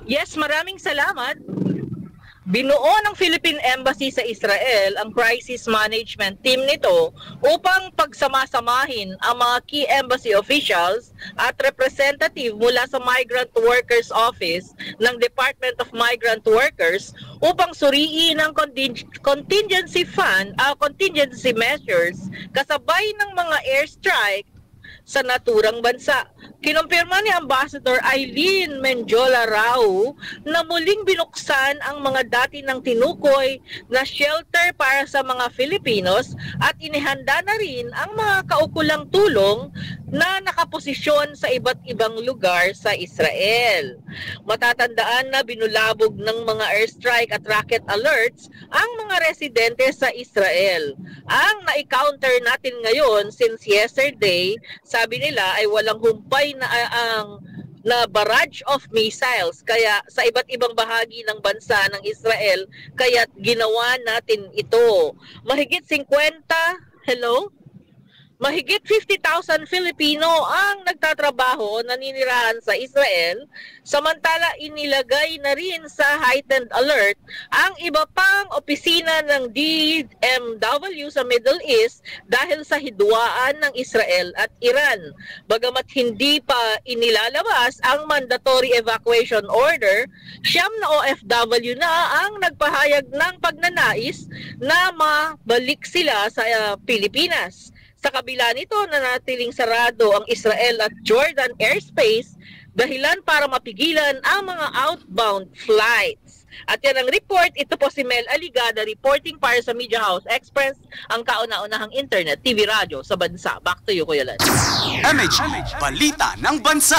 Yes, maraming salamat. Binuo ng Philippine Embassy sa Israel ang crisis management team nito upang pagsamasamahin ang mga key embassy officials at representative mula sa Migrant Workers Office ng Department of Migrant Workers upang suriin ang contingency fund, contingency measures kasabay ng mga airstrike sa naturang bansa. Kinumpirma ni Ambassador Eileen Menjola Rao na muling binuksan ang mga dati ng tinukoy na shelter para sa mga Filipinos at inihanda na rin ang mga kaukulang tulong na nakaposisyon sa iba't ibang lugar sa Israel. Matatandaan na binulabog ng mga airstrike at rocket alerts ang mga residente sa Israel. Ang na-counter natin ngayon since yesterday, sabi nila ay walang humpay na barrage of missiles kaya sa iba't ibang bahagi ng bansa ng Israel, kaya ginawa natin ito. Mahigit 50,000 Filipino ang nagtatrabaho, naninirahan sa Israel, samantala inilagay na rin sa heightened alert ang iba pang opisina ng DMW sa Middle East dahil sa hidwaan ng Israel at Iran. Bagamat hindi pa inilalabas ang mandatory evacuation order, 9 na OFW na ang nagpahayag ng pagnanais na mabalik sila sa Pilipinas. Sa kabila nito, nanatiling sarado ang Israel at Jordan airspace dahilan para mapigilan ang mga outbound flights. At yan ang report. Ito po si Mel Aligada reporting para sa Media House Express, ang kauna-unahang internet, TV, radyo sa bansa. Back to you, Kuya Lan. MH, balita ng bansa.